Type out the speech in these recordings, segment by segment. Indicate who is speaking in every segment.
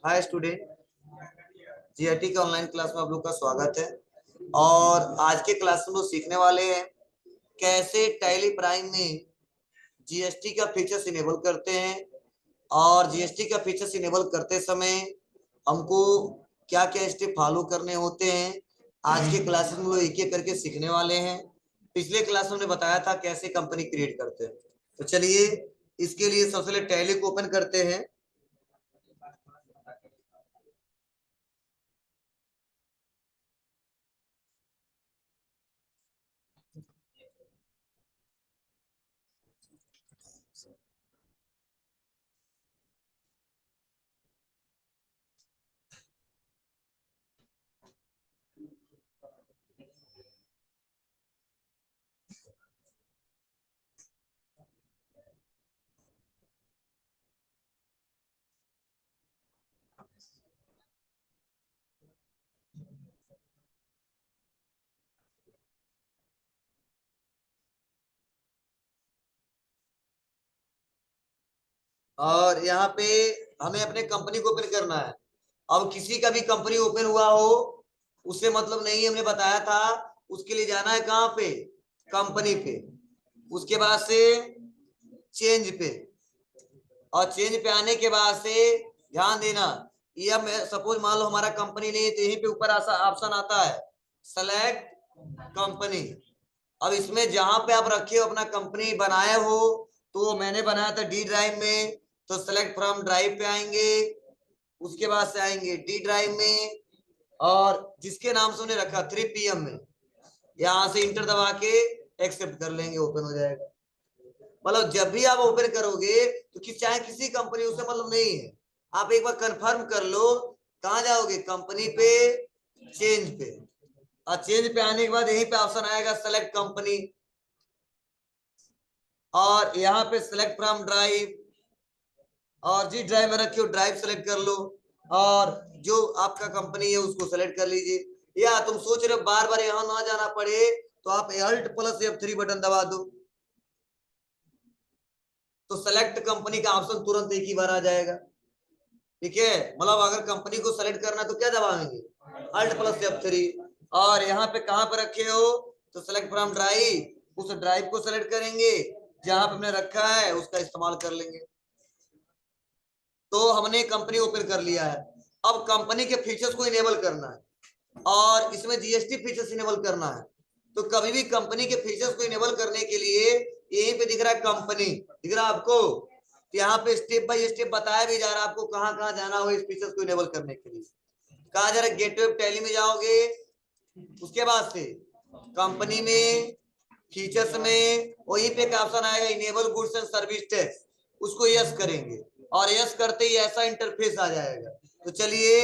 Speaker 1: Hi student, GRT के online class में आप लोग का स्वागत है। और आज के क्लास में लोग सीखने वाले हैं कैसे टैली प्राइम में जीएसटी का फीचर्स इनेबल करते हैं और जीएसटी का फीचर्स इनेबल करते समय हमको क्या क्या स्टेप फॉलो करने होते हैं। आज के क्लास में लोग एक एक करके सीखने वाले हैं। पिछले क्लास में हमने बताया था कैसे कंपनी क्रिएट करते हैं। तो चलिए इसके लिए सबसे पहले टैली को ओपन करते हैं। और यहाँ पे हमें अपने कंपनी को ओपन करना है। अब किसी का भी कंपनी ओपन हुआ हो उससे मतलब नहीं, हमने बताया था। उसके लिए जाना है कहाँ पे, कंपनी पे, उसके बाद से चेंज पे, और चेंज पे आने के बाद से ध्यान देना, ये अब सपोज मान लो हमारा कंपनी नहीं है तो यहीं पे ऊपर ऑप्शन आता है सेलेक्ट कंपनी। अब इसमें जहां पे आप रखे हो अपना कंपनी बनाए हो, तो मैंने बनाया था डी ड्राइव में, तो सेलेक्ट फ्रॉम ड्राइव पे आएंगे, उसके बाद से आएंगे डी ड्राइव में, और जिसके नाम से उन्हें रखा 3PM में, यहां से इंटर दबा के एक्सेप्ट कर लेंगे, ओपन हो जाएगा। मतलब जब भी आप ओपन करोगे तो चाहे किसी कंपनी, उससे मतलब नहीं है, आप एक बार कंफर्म कर लो। कहाँ जाओगे, कंपनी पे, चेंज पे, और चेंज पे आने के बाद यहीं पे ऑप्शन आएगा सेलेक्ट कंपनी, और यहाँ पे सेलेक्ट फ्रॉम ड्राइव, और जिस ड्राइव में रखे हो ड्राइव सेलेक्ट कर लो, और जो आपका कंपनी है उसको सेलेक्ट कर लीजिए। या तुम सोच रहे हो बार बार यहाँ ना जाना पड़े, तो आप Alt + F3 बटन दबा दो, तो सेलेक्ट कंपनी का ऑप्शन तुरंत एक ही बार आ जाएगा। ठीक है, मतलब अगर कंपनी को सेलेक्ट करना तो क्या दबाएंगे, Alt + F3, और यहाँ पे कहाँ पे रखे हो, तो सेलेक्ट फ्रॉम ड्राइव, उस ड्राइव को सेलेक्ट करेंगे, जहां पे हमने रखा है उसका इस्तेमाल कर लेंगे। तो हमने कंपनी ओपन कर लिया है। अब कंपनी के फीचर्स को इनेबल करना है और इसमें जीएसटी फीचर्स इनेबल करना है। तो कभी भी कंपनी के फीचर्स को इनेबल करने के लिए यहीं पे दिख रहा है कंपनी, दिख रहा है आपको, तो यहाँ पे स्टेप बाय स्टेप बताया भी जा रहा है आपको कहाँ कहाँ जाना हो इस फीचर्स को इनेबल करने के लिए। कहा जा रहा है गेटवे टैली में जाओगे, उसके बाद से कंपनी में, फीचर्स में, वहीं पे एक ऑप्शन आएगा enable goods and service tax, उसको यस करेंगे, और यस करते ही ऐसा इंटरफेस आ जाएगा। तो चलिए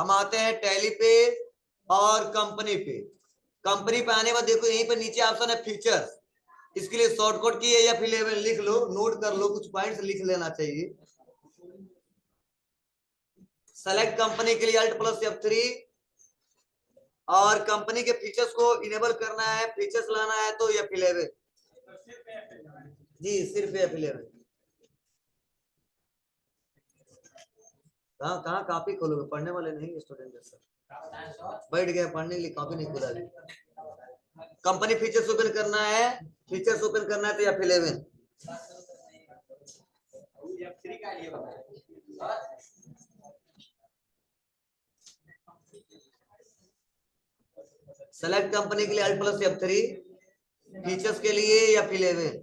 Speaker 1: हम आते हैं टैली पे और कंपनी पे। कंपनी पे आने के बाद देखो यहीं पे नीचे ऑप्शन है फीचर्स, इसके लिए शॉर्टकट की है या फिर लिख लो, नोट कर लो, कुछ पॉइंट्स लिख लेना चाहिए। सेलेक्ट कंपनी के लिए Alt + F3, और कंपनी के फीचर्स को इनेबल करना है, फीचर्स लाना है तो F11 जी, सिर्फ F11। कहाँ कहाँ कॉपी खोलोगे, पढ़ने वाले नहीं स्टूडेंट है सर, बैठ गए पढ़ने के लिए, कॉपी नहीं खोला। कंपनी फीचर्स ओपन करना है, फीचर्स ओपन करना है तो F11। सेलेक्ट कंपनी के लिए Alt + F3, फीचर्स के लिए F11।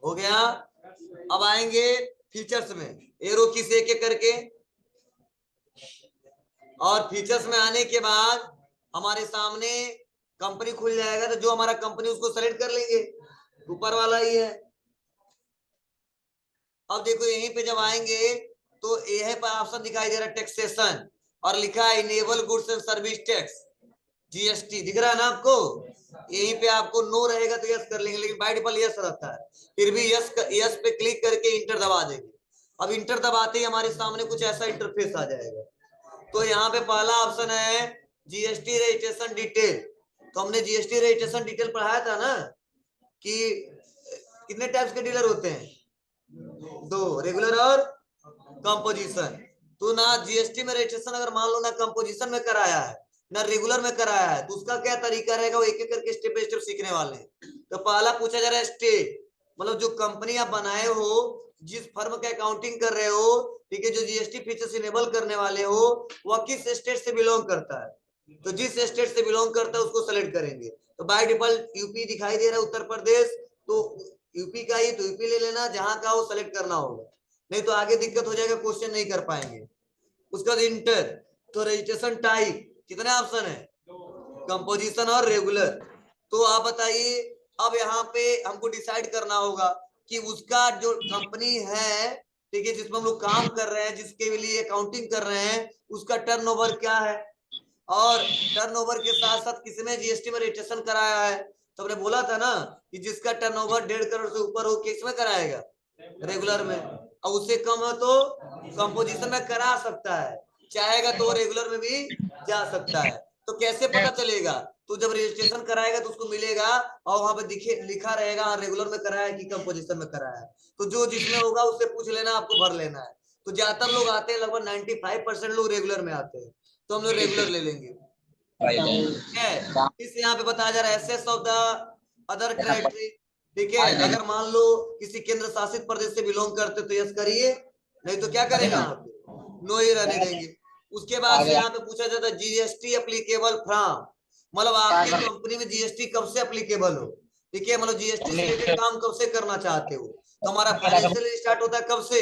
Speaker 1: हो गया। अब आएंगे फीचर्स में, एरो की से एक एक करके, और फीचर्स में आने के बाद हमारे सामने कंपनी खुल जाएगा, तो जो हमारा कंपनी उसको सेलेक्ट कर लेंगे, ऊपर वाला ही है। अब देखो यहीं पे जब आएंगे तो यह पर ऑप्शन दिखाई दे रहा है टैक्सेशन, और लिखा है enable goods and service tax, GST दिख रहा है ना आपको। यहीं पे आपको नो रहेगा तो यस कर लेंगे, लेकिन बाय डिफॉल्ट यस रहता है, फिर भी यस पे क्लिक करके इंटर दबा देंगे। अब इंटर दबाते ही हमारे सामने कुछ ऐसा इंटरफेस आ जाएगा। तो यहाँ पे पहला ऑप्शन है जीएसटी रजिस्ट्रेशन डिटेल, तो हमने जीएसटी रजिस्ट्रेशन डिटेल पढ़ाया था ना कि कितने टाइप्स के डीलर होते हैं, 2, रेगुलर और कंपोजिशन। तो ना जीएसटी में रजिस्ट्रेशन अगर मान लो ना कंपोजिशन में कराया है ना रेगुलर में कराया है, तो उसका क्या तरीका रहेगा, वो एक एक करके स्टेप बाय स्टेप सीखने वाले हैं। तो पहला पूछा जा रहा है स्टेट, मतलब जो कंपनी आप बनाए हो, जिस फर्म का अकाउंटिंग कर रहे हो, ठीक है, जो जीएसटी फीचर्स इनेबल करने वाले हो, वह किस स्टेट से बिलोंग करता है। तो जिस स्टेट से बिलोंग करता है उसको सेलेक्ट करेंगे। तो बाय डिफॉल्ट यूपी दिखाई दे रहा है, उत्तर प्रदेश, तो यूपी का ही तो यूपी ले लेना, जहां का वो सेलेक्ट करना होगा, नहीं तो आगे दिक्कत हो जाएगा, क्वेश्चन नहीं कर पाएंगे। उसके बाद इंटर, तो रजिस्ट्रेशन टाइप कितने ऑप्शन है, कंपोजिशन और रेगुलर। तो आप बताइए, अब यहाँ पे हमको डिसाइड करना होगा कि उसका जो कंपनी है, ठीक है, जिसमें हम लोग काम कर रहे हैं, जिसके लिए अकाउंटिंग कर रहे हैं, उसका टर्नओवर क्या है, और टर्नओवर के साथ साथ किसने जीएसटी में रजिस्ट्रेशन कराया है। तो हमने बोला था ना कि जिसका टर्नओवर 1.5 करोड़ से ऊपर हो, किसमें कराएगा, रेगुलर में, और उससे कम है तो कंपोजिशन में करा सकता है, चाहेगा तो रेगुलर में भी जा सकता है। तो कैसे पता चलेगा, तो जब रजिस्ट्रेशन कराएगा तो उसको मिलेगा और वहां पे दिखे लिखा रहेगा रेगुलर में कराया है कि कंपोजिशन में कराया है। तो जो जिसमें होगा उससे पूछ लेना, आपको भर लेना है। तो ज्यादातर लोग आते हैं, लगभग 95% लोग रेगुलर में आते हैं, तो हम लोग रेगुलर ले लेंगे। इस यहाँ पे बताया जा रहा है access of the other territory, ठीक है, अगर मान लो किसी केंद्र शासित प्रदेश से बिलोंग करते तो यस करिए, नहीं तो क्या करेंगे, यहाँ पे नो ही रहने देंगे। उसके बाद से यहाँ पे पूछा जाता है जीएसटी एप्लीकेबल फ्रॉम, मतलब आपकी कंपनी में जीएसटी कब से एप्लीकेबल हो, ठीक है, मतलब जीएसटी से रिलेटेड काम कब से करना चाहते हो। तो हमारा फाइनेंशियल स्टार्ट होता है कब से,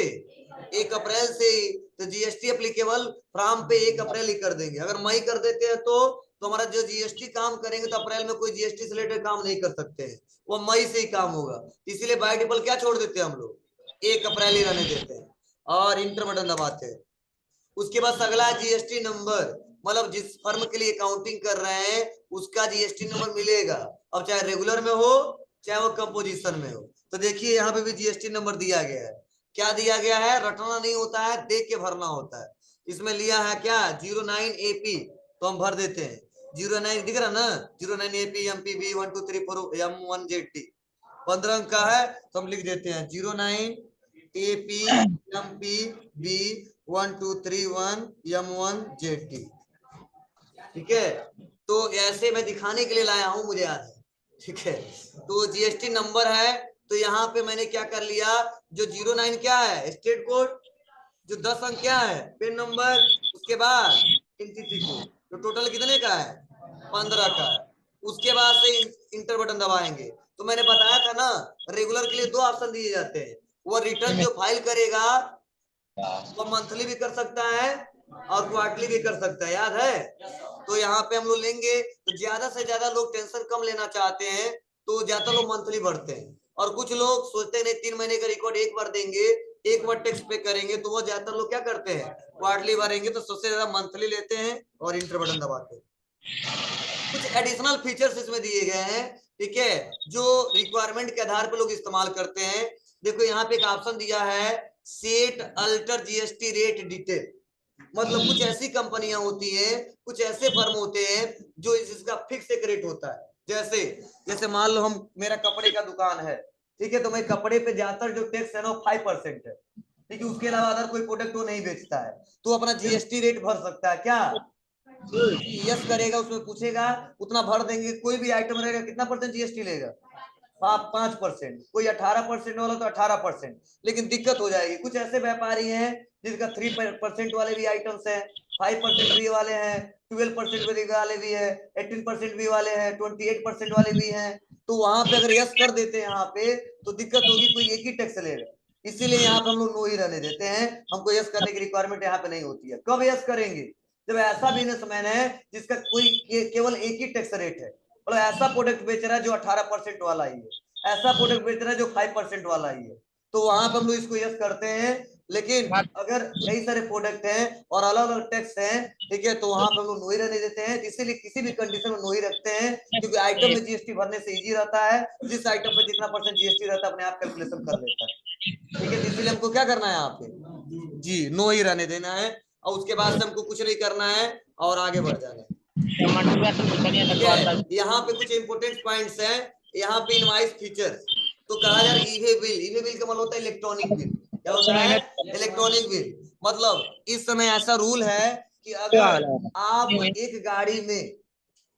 Speaker 1: 1 अप्रैल से। तो जीएसटी एप्लीकेबल फ्रॉम पे 1 अप्रैल ही कर देंगे। अगर मई कर देते हैं तो हमारा जो जीएसटी काम करेंगे तो अप्रैल में कोई जीएसटी से रिलेटेड काम नहीं कर सकते हैं, वो मई से ही काम होगा। इसीलिए बाय डिफॉल्ट क्या छोड़ देते हैं हम लोग, 1 अप्रैल ही रहने देते हैं और इंटर बटन दबाते हैं। उसके बाद अगला जीएसटी नंबर, मतलब जिस फर्म के लिए अकाउंटिंग कर रहे हैं उसका जीएसटी नंबर मिलेगा, अब चाहे रेगुलर में हो चाहे वो कंपोजिशन में हो। तो देखिए यहाँ पे भी जीएसटी नंबर दिया गया है, क्या दिया गया है, रटना नहीं होता है, देख के भरना होता है। इसमें लिया है क्या 09AP, तो हम भर देते हैं 09, दिख रहा ना, 09AP MPB 1234 M1ZT, 15 अंक का है, तो हम लिख देते हैं 09AP MPB 1231 M1ZT, ठीक है। तो ऐसे मैं दिखाने के लिए लाया हूं, मुझे याद है, ठीक है। तो जीएसटी नंबर है, तो यहाँ पे मैंने क्या कर लिया, जो 09 क्या है स्टेट कोड, जो 10 अंक क्या है पेन नंबर, उसके बाद एंटिटी कोड, तो टोटल कितने का है 15 का है। उसके बाद से इंटर बटन दबाएंगे। तो मैंने बताया था ना, रेगुलर के लिए 2 ऑप्शन दिए जाते हैं, वो रिटर्न जो फाइल करेगा वो मंथली भी कर सकता है और क्वार्टरली भी कर सकता है, याद है। तो यहाँ पे हम लोग लेंगे, तो ज्यादा से ज्यादा लोग टेंशन कम लेना चाहते हैं, तो ज्यादा लोग मंथली भरते हैं, और कुछ लोग सोचते नहीं 3 महीने का रिकॉर्ड एक बार देंगे, एक बार टैक्स पे करेंगे, तो वो ज्यादातर लोग क्या करते हैं क्वार्टरली भरेंगे, तो सबसे ज्यादा मंथली लेते हैं और इंटर बटन दबाते हैं। कुछ एडिशनल फीचर्स इसमें दिए गए हैं, ठीक है, जो रिक्वायरमेंट के आधार पर लोग इस्तेमाल करते हैं। देखो यहाँ पे एक ऑप्शन दिया है set alter GST rate detail, मतलब कुछ ऐसी कंपनियां होती हैं, कुछ ऐसे फर्म होते हैं जो इसका फिक्स एक रेट होता है। जैसे जैसे मान लो हम, मेरा कपड़े का दुकान है, ठीक है, तो मैं कपड़े पे ज्यादातर जो टैक्स है ना 5% है, ठीक है, उसके अलावा अगर कोई प्रोडक्ट वो नहीं बेचता है तो अपना जीएसटी रेट भर सकता है, क्या यस करेगा, उसमें पूछेगा उतना भर देंगे। कोई भी आइटम रहेगा कितना परसेंट जीएसटी लेगा, 5%, कोई 18% वाला तो 18%। लेकिन दिक्कत हो जाएगी, कुछ ऐसे व्यापारी हैं जिनका 3% वाले भी आइटम्स हैं, 5% भी वाले हैं, 12% वाले भी है, 18% भी वाले हैं, 28% वाले भी हैं। तो वहां पे अगर यस कर देते हैं यहाँ पे तो दिक्कत होगी, कोई एक ही टैक्स लेगा। इसीलिए यहाँ पे हम लोग नो ही रहने देते हैं, हमको यस करने की रिक्वायरमेंट यहाँ पे नहीं होती है। कब यस करेंगे, जब ऐसा बिजनेसमैन है जिसका कोई केवल एक ही टैक्स रेट है, मतलब ऐसा प्रोडक्ट बेच रहा है जो 18% वाला ही है, ऐसा प्रोडक्ट बेच रहा है जो 5% वाला ही है, तो वहां पर हम लोग इसको यस करते हैं। लेकिन अगर कई सारे प्रोडक्ट हैं और अलग अलग टैक्स हैं, ठीक है, तो वहां पर हम लोग नो ही रहने देते हैं। इसीलिए किसी भी कंडीशन में नो ही रखते हैं, क्योंकि आइटम में जीएसटी भरने से इजी रहता है, जिस आइटम पे जितना परसेंट जीएसटी रहता है अपने आप कैलकुलेशन कर लेता है, ठीक है। इसीलिए हमको क्या करना है यहाँ पे, जी नो ही रहने देना है, और उसके बाद से हमको कुछ नहीं करना है और आगे बढ़ जाना है। यहाँ पे कुछ इंपोर्टेंट पॉइंट्स हैं, यहाँ पे इनवाइस फीचर्स। तो कहा जा रहा है ईवे बिल, ईवे बिल का मतलब होता है इलेक्ट्रॉनिक बिल। क्या होता है? Electronic bill. मतलब इस समय ऐसा रूल है कि अगर आप एक गाड़ी में,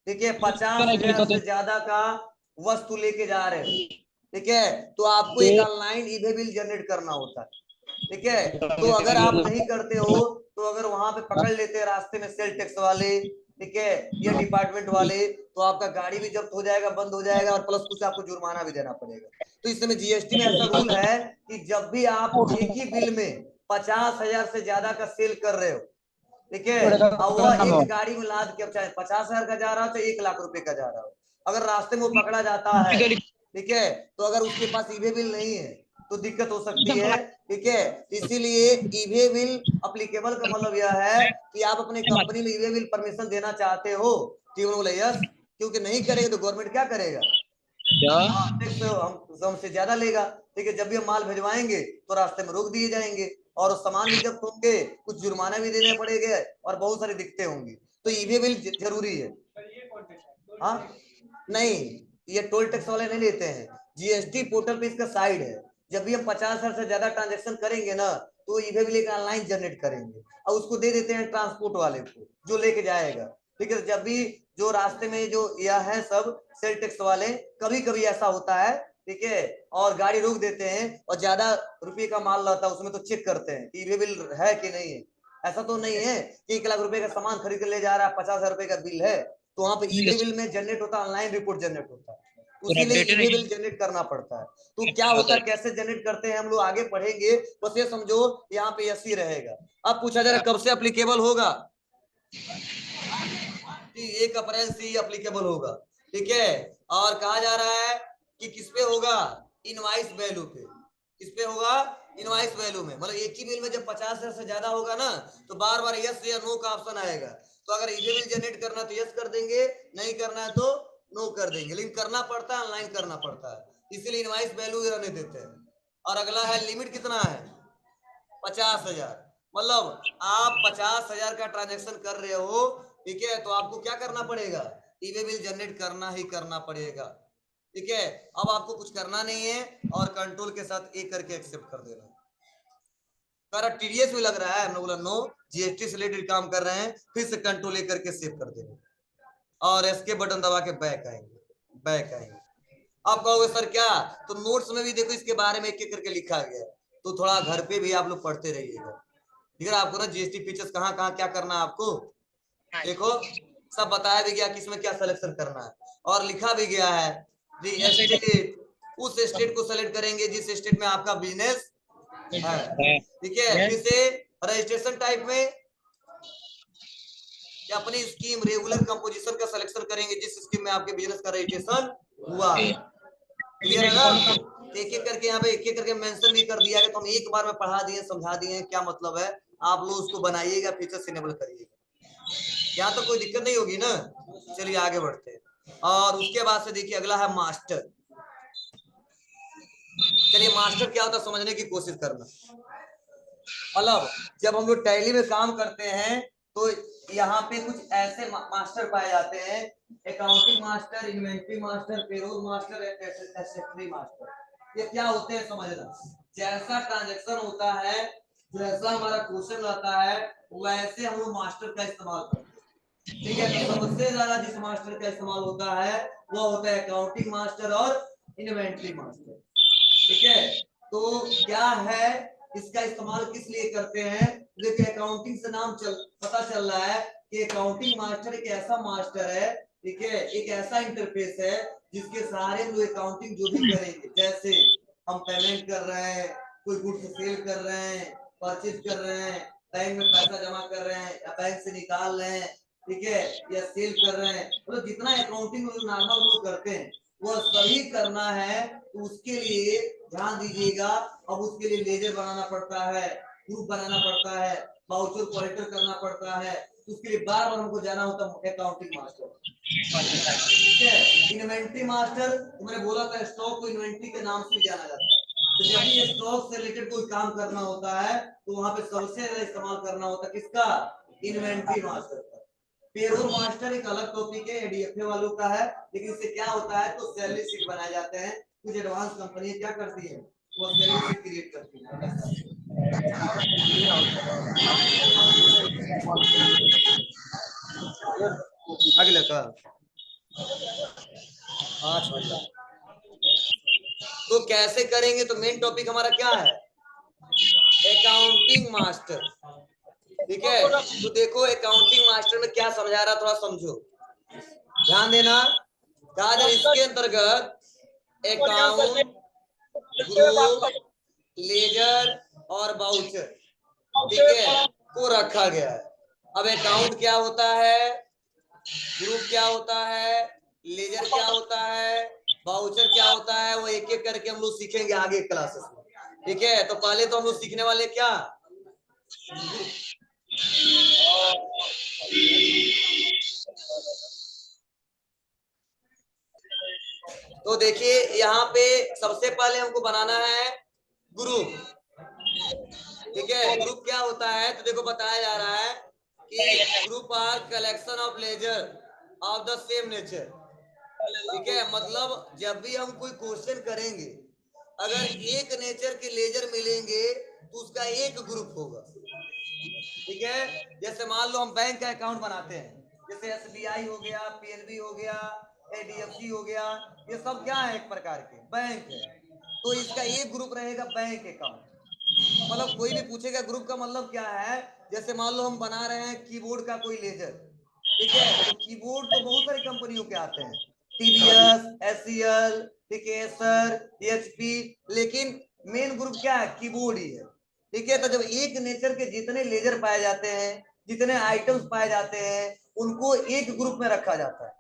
Speaker 1: ठीक है, 50,000 से ज्यादा का वस्तु लेके जा रहे हो, ठीक है, तो आपको एक ऑनलाइन ईवे बिल जनरेट करना होता है। ठीक है, तो अगर आप नहीं करते हो, तो अगर वहां पे पकड़ लेते हैं रास्ते में सेल टैक्स वाले, ठीक है, या डिपार्टमेंट वाले, तो आपका गाड़ी भी जब्त हो जाएगा, बंद हो जाएगा, और प्लस कुछ आपको जुर्माना भी देना पड़ेगा। तो इस समय जीएसटी में ऐसा रूल है कि जब भी आप एक ही बिल में 50,000 से ज्यादा का सेल कर रहे हो, ठीक है, और वह एक गाड़ी में लाद के, चाहे 50,000 का जा रहा हो, चाहे 1,00,000 रुपए का जा रहा हो, अगर रास्ते में वो पकड़ा जाता है, ठीक है, तो अगर उसके पास ईवे बिल नहीं है तो दिक्कत हो सकती है। ठीक है, इसीलिए ईवे बिल अप्लीकेबल का मतलब यह है कि आप अपने कंपनी में ईवे बिल परमिशन देना चाहते हो, ठीक है, बोले यस, क्योंकि नहीं करेगा तो गवर्नमेंट क्या करेगा? टैक्स हमसे ज्यादा लेगा। ठीक है, जब भी हम माल भिजवाएंगे तो रास्ते में रोक दिए जाएंगे, और सामान भी जब्त होंगे, कुछ जुर्माना भी देने पड़ेगा, और बहुत सारी दिक्कतें होंगी। तो ईवे बिल जरूरी है। हाँ, नहीं, ये टोल टैक्स वाले नहीं लेते हैं, जीएसटी पोर्टल पे इसका साइड है। जब भी हम 50,000 से ज्यादा ट्रांजेक्शन करेंगे ना, तो ईवे बिल एक ऑनलाइन जनरेट करेंगे और उसको दे देते हैं ट्रांसपोर्ट वाले को, जो लेके जाएगा। ठीक है, जब भी जो रास्ते में जो यह है सब सेल टैक्स वाले, कभी कभी ऐसा होता है, ठीक है, और गाड़ी रोक देते हैं, और ज्यादा रुपये का माल रहता है उसमें, तो चेक करते हैं ईवे बिल है कि नहीं है। ऐसा तो नहीं है कि 1,00,000 रुपए का सामान खरीद कर ले जा रहा है, 50,000 रुपए का बिल है, तो वहां पे ईवे बिल में जनरेट होता है, ऑनलाइन रिपोर्ट जनरेट होता है, उसीलिए ईवे बिल जनरेट करना पड़ता है। तो क्या होता है, कैसे जनरेट करते हैं, हम लोग आगे पढ़ेंगे, बस ये समझो यहाँ पे यस ही रहेगा। अब पूछा जा रहा है कब से अप्लीकेबल होगा? 1 अप्रैल से ही अप्लीकेबल होगा। ठीक है, और कहा जा रहा है कि किस पे होगा? इनवाइस वैल्यू पे। किस पे होगा? इनवाइस वैल्यू में। मतलब एक ही बिल में जब 50,000 से ज्यादा होगा ना, तो बार बार यस या नो का ऑप्शन आएगा। तो अगर ईवे बिल जनरेट करना तो यस कर देंगे, नहीं करना है तो नो कर देंगे, लेकिन करना पड़ता है, ऑनलाइन करना पड़ता है, इसीलिए इनवाइस वैल्यू रहने देते हैं। और अगला है लिमिट कितना है? 50,000। मतलब आप 50,000 का ट्रांजेक्शन कर रहे हो, ठीक है, तो आपको क्या करना पड़ेगा? ईवे बिल जनरेट करना ही करना पड़ेगा। ठीक है, अब आपको कुछ करना नहीं है, और कंट्रोल के साथ एक करके एक्सेप्ट कर देना। टीडीएस भी लग रहा है, हमने बोला नो, जीएसटी से रिलेटेड काम कर रहे हैं, फिर से कंट्रोल ए करके सेव कर देना, और एस्केप बटन दबा के बैक आएंगे, बैक आएंगे। आप कहोगे सर क्या? तो नोट्स में भी देखो इसके बारे में एक एक करके लिखा गया है, तो थोड़ा घर पे भी आप लोग पढ़ते रहिएगा। ठीक है, आपको ना जीएसटी फीचर्स कहाँ कहाँ क्या करना है आपको देखो, सब बताया भी गया किसमें क्या सिलेक्शन करना है, और लिखा भी गया है स्टेट, उस स्टेट को सेलेक्ट करेंगे जिस स्टेट में आपका बिजनेस है। ठीक है, फिर से रजिस्ट्रेशन टाइप में अपनी स्कीम रेगुलर कंपोजिशन का सिलेक्शन करेंगे जिस स्कीम में आपके बिजनेस का रजिस्ट्रेशन हुआ है। क्लियर है ना? एक एक करके यहाँ पे एक एक करके मेंशन भी कर दिया है, तो हम एक बार में पढ़ा दिए, समझा दिए क्या मतलब है, आप लोग उसको बनाइएगा, फीचर्स इनेबल करिएगा, यहाँ तो कोई दिक्कत नहीं होगी ना। चलिए आगे बढ़ते हैं, और उसके बाद से देखिए अगला है मास्टर। चलिए मास्टर क्या होता है समझने की कोशिश करना। मतलब जब हम लोग टैली में काम करते हैं, तो यहाँ पे कुछ ऐसे मास्टर पाए जाते हैं, accounting master, inventory master, payroll master, accessory master. ये क्या होते हैं समझना। जैसा ट्रांजेक्शन होता है, जैसा हमारा क्वेश्चन रहता है, वैसे हम लोग मास्टर का इस्तेमाल करते हैं। ठीक है, तो सबसे ज्यादा जिस मास्टर का इस्तेमाल होता है वो होता है अकाउंटिंग मास्टर और इन्वेंटरी मास्टर। ठीक है, तो क्या है, इसका इस्तेमाल किस लिए करते हैं? देखिए अकाउंटिंग से नाम पता चल रहा है कि अकाउंटिंग मास्टर एक ऐसा मास्टर है, ठीक है, एक ऐसा इंटरफेस है जिसके सहारे हम लोग अकाउंटिंग जो भी करेंगे, जैसे हम पेमेंट कर रहे हैं, कोई गुड्स सेल कर रहे हैं, परचेज कर रहे हैं, बैंक में पैसा जमा कर रहे हैं या बैंक से निकाल रहे हैं, ठीक है, या सेल कर रहे हैं, मतलब जितना अकाउंटिंग नॉर्मल लोग करते हैं वह सही करना है, तो उसके लिए ध्यान दीजिएगा। अब उसके लिए लेजर बनाना पड़ता है, प्रूफ बनाना पड़ता है, वाउचर कॉलेक्टर करना पड़ता है, तो उसके लिए बार बार हमको जाना होता है अकाउंटिंग मास्टर। ठीक है, इन्वेंट्री मास्टर मैंने बोला था स्टॉक को इन्वेंट्री के नाम से जाना जाता है, तो जब भी स्टॉक से रिलेटेड कोई काम करना होता है तो वहां पे सबसे ज्यादा इस्तेमाल करना होता है किसका? इन्वेंट्री मास्टर का। पेरोल मास्टर एक अलग टॉपिक है, एडीएफए वालों का है, लेकिन इससे क्या होता है तो सैलरी शीट बनाए जाते हैं। कुछ एडवांस कंपनी क्या करती है, वो सैलरी शीट क्रिएट करती है। अगले का 5 तो कैसे करेंगे, तो मेन टॉपिक हमारा क्या है, अकाउंटिंग मास्टर। ठीक है, तो देखो अकाउंटिंग मास्टर में क्या समझा रहा, थोड़ा समझो, ध्यान देना। कहा इसके अंतर्गत अकाउंट, ग्रुप, लेजर और बाउचर, ठीक है, को रखा गया है। अब अकाउंट क्या होता है, ग्रुप क्या होता है, लेजर क्या होता है, बाउचर क्या होता है, वो एक एक करके हम लोग सीखेंगे आगे क्लासेस में। ठीक है, तो पहले तो हम लोग सीखने वाले क्या, तो देखिए यहाँ पे सबसे पहले हमको बनाना है ग्रुप। ठीक है, ग्रुप क्या होता है, तो देखो बताया जा रहा है कि group or collection of ledger of the same nature. ठीक है, मतलब जब भी हम कोई क्वेश्चन करेंगे, अगर एक नेचर के लेजर मिलेंगे तो उसका एक ग्रुप होगा। ठीक है, जैसे मान लो हम बैंक का अकाउंट बनाते हैं, जैसे एसबीआई हो गया, पीएनबी हो गया, एडीएफसी हो गया, ये सब क्या है, एक प्रकार के बैंक है। तो इसका एक ग्रुप रहेगा बैंक अकाउंट। मतलब कोई भी पूछेगा ग्रुप का मतलब क्या है, जैसे मान लो हम बना रहे हैं कीबोर्ड का कोई लेजर। ठीक है, तो कीबोर्ड तो बहुत सारी कंपनियों के आते हैं, टीवीएस, एससीएल, ठीक है, एसर, एचपी, लेकिन मेन ग्रुप क्या है, कीबोर्ड ही है। ठीक है, तो जब एक नेचर के जितने लेजर पाए जाते हैं, जितने आइटम्स पाए जाते हैं, उनको एक ग्रुप में रखा जाता है।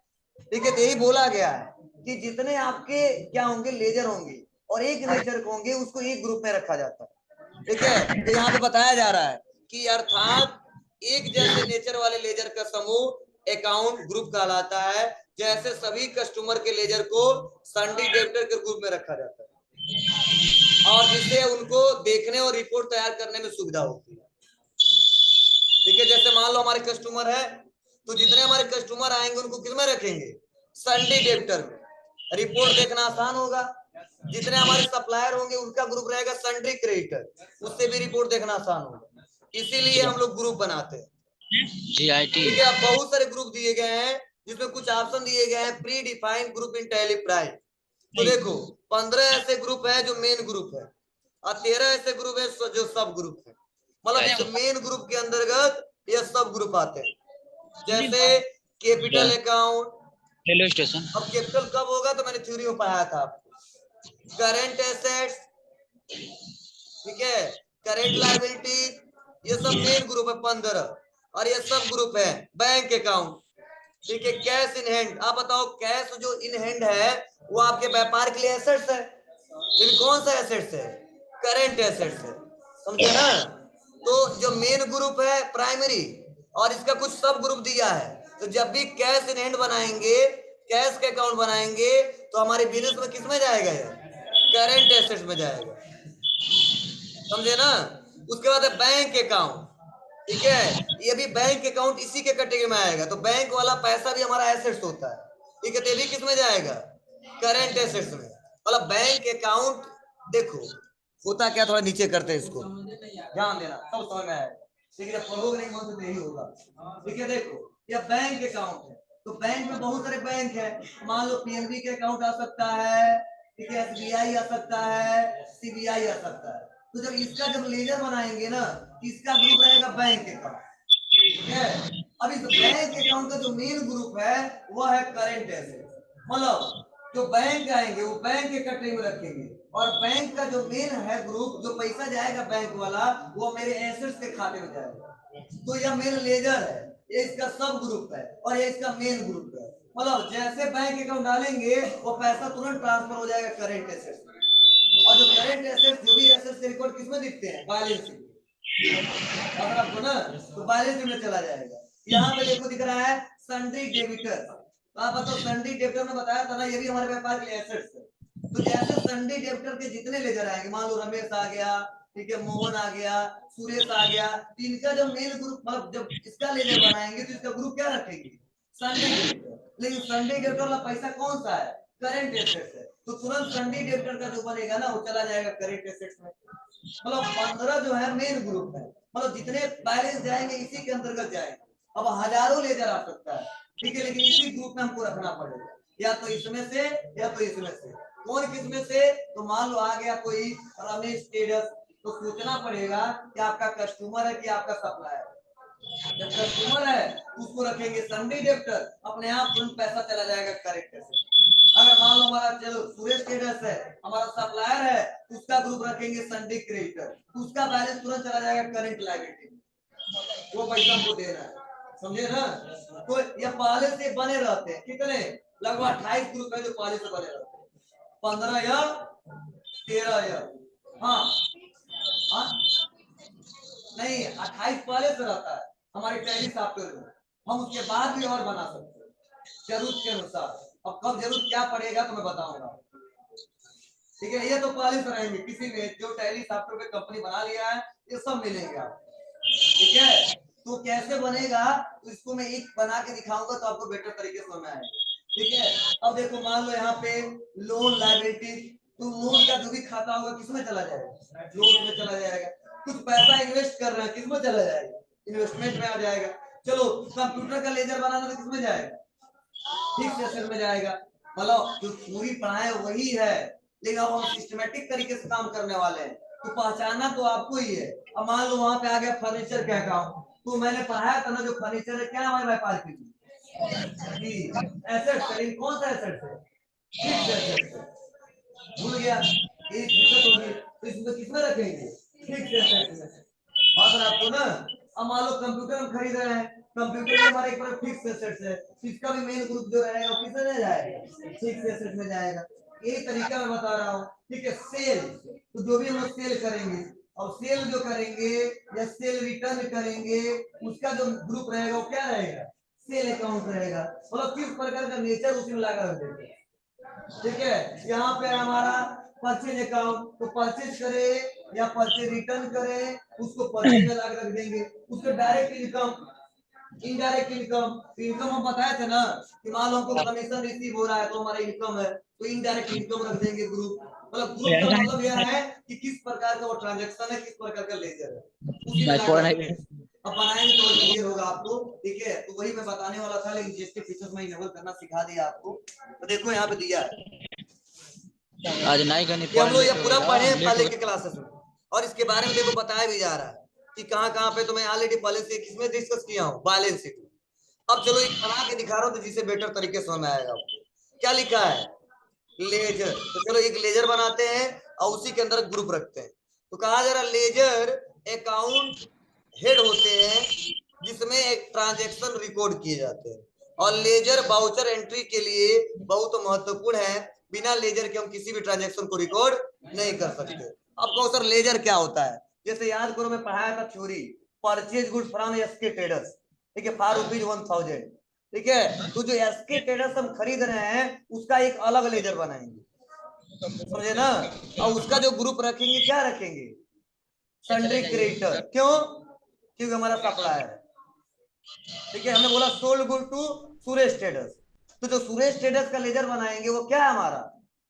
Speaker 1: ठीक है, तो यही बोला गया है कि जितने आपके क्या होंगे, लेजर होंगे और एक नेचर के होंगे, उसको एक ग्रुप में रखा जाता है। ठीक है, तो यहाँ पे बताया जा रहा है कि अर्थात एक जैसे नेचर वाले लेजर का समूह अकाउंट ग्रुप कहलाता है, जैसे सभी कस्टमर के लेजर को सन्डी डेबिटर के ग्रुप में रखा जाता है, और जिससे उनको देखने और रिपोर्ट तैयार करने में सुविधा होती है। ठीक है, जैसे मान लो हमारे कस्टमर है, तो जितने हमारे कस्टमर आएंगे उनको किसमें रखेंगे, सन्डी डेबिटर में, रिपोर्ट देखना आसान होगा। जितने हमारे सप्लायर होंगे उनका ग्रुप रहेगा सन्ड्री क्रेडिटर, उससे भी रिपोर्ट देखना आसान होगा, इसीलिए हम लोग ग्रुप बनाते हैं। ठीक है, अब बहुत सारे ग्रुप दिए गए हैं, जिसमें कुछ ऑप्शन दिए गए हैं, pre defined group in tally prime. तो देखो 15 ऐसे ग्रुप है जो मेन ग्रुप है, और 13 ऐसे ग्रुप है जो सब ग्रुप है। मतलब इस मेन ग्रुप के अंतर्गत ये सब ग्रुप आते हैं, जैसे कैपिटल अकाउंट।
Speaker 2: Railway station.
Speaker 1: अब कैपिटल कब होगा, तो मैंने थ्योरी में पढ़ाया था आपको। करेंट एसेट्स, ठीक है, करेंट लायबिलिटी, ये सब मेन ग्रुप है 15, और ये सब ग्रुप है बैंक अकाउंट। ठीक है, कैश इन हैंड, आप बताओ कैश जो इन हैंड है वो आपके व्यापार के लिए एसेट्स है, लेकिन कौन सा एसेट्स है, करेंट एसेट्स है, समझे ना। तो जो मेन ग्रुप है प्राइमरी, और इसका कुछ सब ग्रुप दिया है, तो जब भी कैश इन हैंड बनाएंगे, कैश के अकाउंट बनाएंगे, तो हमारे बिजनेस में किस में जाएगा, करेंट एसेट्स में जाएगा, समझे ना। उसके बाद है बैंक अकाउंट। ठीक है, ये भी बैंक अकाउंट इसी के कैटेगरी में आएगा, तो बैंक वाला पैसा भी हमारा एसेट्स होता है। ठीक है, तो ये भी किस में जाएगा, करेंट एसेट्स में। मतलब बैंक अकाउंट, देखो होता क्या, थोड़ा नीचे करते हैं इसको, ध्यान देना, सब समझ में आएगा। ठीक है, जब पढ़ोगे नहीं मन तो यही होगा। ठीक है, देखो ये बैंक अकाउंट है, तो बैंक में बहुत सारे बैंक है, मान लो पीएनबी के अकाउंट आ सकता है, ठीक है, एसबीआई आ सकता है, सीबीआई आ सकता है। तो जब इसका जब लेजर बनाएंगे ना, इसका ग्रुप रहेगा बैंक अकाउंट। ठीक है, अब इस बैंक अकाउंट का जो मेन ग्रुप है वह है करेंट एसेट। मतलब जो बैंक आएंगे वो बैंक के कैटेगरी में रखेंगे, और बैंक का जो मेन है ग्रुप, जो पैसा जाएगा बैंक वाला, वो मेरे एसेट्स के खाते में जाएगा। तो यह मेन लेजर है, ये इसका सब ग्रुप है, और ये इसका मेन ग्रुप है। मतलब जैसे बैंक अकाउंट डालेंगे वो पैसा तुरंत ट्रांसफर हो जाएगा करेंट एसेट्स में, और जो करेंट एसेट्स, जो भी एसेट्स के रिकॉर्ड किसमें दिखते हैं, बैलेंस शीट, अगर आपको ना, तो बैलेंस शीट में चला जाएगा। यहाँ पे देखो दिख रहा है सन्ड्री डेबिटर, तो आप बताओ सन्ड्री डेबिटर में बताया था ना, ये भी हमारे व्यापार के लिए एसेट्स है। तो जैसे सन्ड्री डेबिटर के जितने लेजर आएंगे, मान लो रमेश आ गया, ठीक है, मोहन आ गया, सुरेश आ गया। इनका जो मेन ग्रुप, मतलब जब इसका लेजर बनाएंगे तो इसका ग्रुप क्या रखेंगे, संडे डेबिटर। लेकिन संडे डेबिटर वाला पैसा कौन सा है, करंट एसेट्स है, तो तुरंत संडे डेबिटर का जो बनेगा ना वो चला जाएगा करंट एसेट्स में। मतलब 15 जो है मेन ग्रुप है, मतलब जितने बैलेंस जाएंगे इसी के अंतर्गत जाएंगे। अब हजारों लेजर आ सकता है, ठीक है, लेकिन इसी ग्रुप में हमको रखना पड़ेगा, या तो इसमें से या तो इसमें से। कौन किसमें से, तो मान लो आ गया कोई रमेश ट्रेडर्स, तो सोचना पड़ेगा कि आपका कस्टमर है कि आपका सप्लायर है। जब कस्टमर है उसको रखेंगे संडे डेब्टर, अपने आप तुरंत पैसा चला जाएगा करेक्ट से। अगर मान लो हमारा चलो सुरेश ट्रेडर्स है, हमारा सप्लायर है, उसका ग्रुप रखेंगे संडे क्रेडिटर, उसका बैलेंस तुरंत चला जाएगा करंट लायबिलिटी, वो पैसा हमको देना है, समझे ना। तो ये पहले से बने रहते हैं, कितने लगभग 28 ग्रुप है जो पहले से बने रहते हैं, 15 या 13 या, हाँ हाँ नहीं 28 पहले से रहता है हमारी टैली सॉफ्टवेयर में, हम उसके बाद भी और बना सकते हैं जरूरत के अनुसार। अब कब जरूरत क्या पड़ेगा तो मैं बताऊंगा, ठीक है। ये तो पहले से रहेंगे, किसी ने जो टैली सॉफ्टवेयर पे कंपनी बना लिया है ये सब मिलेंगे आप, ठीक है। तो कैसे बनेगा, तो इसको मैं एक बना के दिखाऊंगा तो आपको बेटर तरीके से समझ आएगा, ठीक है। अब देखो मान लो यहाँ पे लोन लायबिलिटी, तो लोन का जो भी खाता होगा किसमें चला जाएगा, लोन में चला जाएगा। कुछ पैसा इन्वेस्ट कर रहे हैं किसमें चला जाएगा, इन्वेस्टमेंट में आ जाएगा। चलो कंप्यूटर का लेजर बनाना तो किसमें जाएगा, फिक्स एसेट में जाएगा। मतलब जो पूरी पढ़ाई वही है, लेकिन अब हम सिस्टमेटिक तरीके से काम करने वाले हैं, तो पहचानना तो आपको ही है। अब मान लो वहां पे आ गया फर्नीचर का अकाउंट, तो मैंने पढ़ाया था ना जो फर्नीचर है क्या हमारे व्यापार के लिए एसेट है, कौन सा एसेट है, फिक्स एसेट है, भूल गया, ये दिक्कत होगी, तो इसमें किसमें रखेंगे, फिक्स एसेट में। बात है आपको ना। अब मान लो कंप्यूटर हम खरीद रहे हैं, कंप्यूटर भी हमारे एक फिक्स एसेट है, इसका भी मेन ग्रुप जो रहेगा वो किसमें जाएगा, फिक्स एसेट में जाएगा। यही तरीका मैं बता रहा हूँ, ठीक है। सेल, तो जो भी हम लोग सेल करेंगे, और सेल जो करेंगे या सेल रिटर्न करेंगे, उसका जो ग्रुप रहेगा वो क्या रहेगा, सेल अकाउंट रहेगा। मतलब किस प्रकार का नेचर उसमें लगा रख देते हैं, ठीक है। यहाँ पे हमारा परचेज अकाउंट, तो परचेज करे या परचेज रिटर्न करे, उसको परचेज में लाके रख देंगे। उसके डायरेक्ट इनकम, इनडायरेक्ट इनकम, तो इनकम हम बताए थे ना कि मान लो हमको कमीशन रिसीव हो रहा है तो हमारा इनकम है, तो इनडायरेक्ट इनकम रख देंगे ग्रुप। मतलब ग्रुप का मतलब यह है कि किस प्रकार का वो ट्रांजेक्शन है, किस प्रकार का लेजर है, उसी में लाके रख देंगे। अब बनाएंगे तो क्लियर होगा आपको, ठीक है। तो वही मैं बताने वाला था, लेकिन जीएसटी फीचर्स में इनेबल करना सिखा दिया आपको। तो देखो यहाँ पे दिया है,
Speaker 2: आज नहीं करनी
Speaker 1: ये हम लोग ये पूरा पढ़े हैं पहले के क्लासेस में, और इसके बारे में देखो बताया भी जा रहा है कि कहाँ कहाँ पे, तो मैं ऑलरेडी पहले से किसमें डिस्कस किया हूँ, बैलेंस शीट। अब चलो एक बना के दिखा रहा हूँ तो जिससे बेटर तरीके से समझ में आएगा आपको। क्या लिखा है, लेजर, तो चलो एक लेजर बनाते हैं और उसी के अंदर ग्रुप रखते हैं। तो कहा जा रहा लेजर अकाउंट हेड होते हैं जिसमें एक ट्रांजैक्शन रिकॉर्ड किए जाते हैं, और लेजर बाउचर एंट्री के लिए बहुत महत्वपूर्ण है, बिना लेजर के हम किसी भी ट्रांजैक्शन को रिकॉर्ड नहीं कर सकते। अब कहो सर लेजर क्या होता है, जैसे याद करो मैं पढ़ाया था theory, purchase good from SK traders, ठीक है, फॉर ₹1000, ठीक है। तो जो एसके ट्रेडर्स हम खरीद रहे हैं उसका एक अलग लेजर बनाएंगे, समझे ना। और उसका जो ग्रुप रखेंगे क्या रखेंगे, सन्ड्री क्रेडिटर, क्यों, क्योंकि हमारा सप्लायर है, ठीक है। हमने बोला sold good to Suresh traders, तो जो सुरेश ट्रेडर्स का लेजर बनाएंगे वो क्या है, हमारा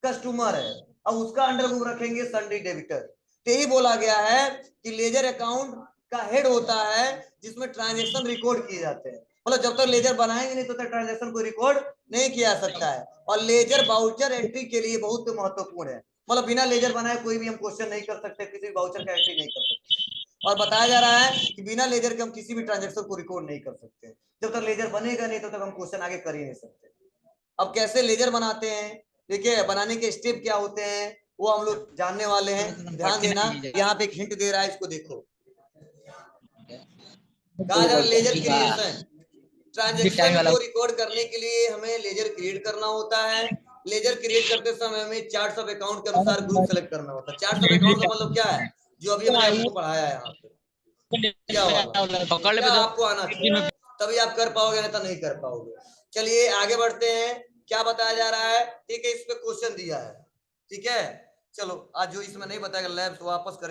Speaker 1: कस्टमर है, और उसका अंडर ग्रुप रखेंगे सन्ड्री डेबिटर। तो यही बोला गया है कि लेजर अकाउंट का हेड होता है जिसमें ट्रांजेक्शन रिकॉर्ड किए जाते हैं। मतलब जब तक लेजर बनाएंगे नहीं तो तक ट्रांजेक्शन को रिकॉर्ड नहीं किया जा सकता है, और लेजर बाउचर एंट्री के लिए बहुत महत्वपूर्ण है। मतलब बिना लेजर बनाए कोई भी हम क्वेश्चन नहीं कर सकते, किसी भी बाउचर का एंट्री नहीं कर सकते। और बताया जा रहा है कि बिना लेजर के हम किसी भी ट्रांजेक्शन को रिकॉर्ड नहीं कर सकते, जब तक लेजर बनेगा नहीं तब तक हम क्वेश्चन आगे कर ही नहीं सकते। अब कैसे लेजर बनाते हैं, ठीक है, बनाने के स्टेप क्या होते हैं वो हम लोग जानने वाले हैं, ध्यान देना। यहाँ पे एक हिंट दे रहा है, इसको देखो, कहा जा रहा है लेजर क्रिएशन, ट्रांजेक्शन को रिकॉर्ड करने के लिए हमें लेजर क्रिएट करना होता है। लेजर क्रिएट करते समय हमें चार्ट्स ऑफ अकाउंट के अनुसार ग्रुप सेलेक्ट करना होता है। चार्ट्स ऑफ अकाउंट का मतलब क्या है, जो अभी हमने आपको पढ़ाया है यहाँ पे, क्या वाला, क्या आपको आना चाहिए, तभी आप कर पाओगे, नहीं तो नहीं कर पाओगे। चलिए आगे बढ़ते हैं, क्या बताया जा रहा है, ठीक है, इस पे क्वेश्चन दिया है, ठीक है। चलो आज जो इसमें नहीं बताएगा लैब्स वापस करें।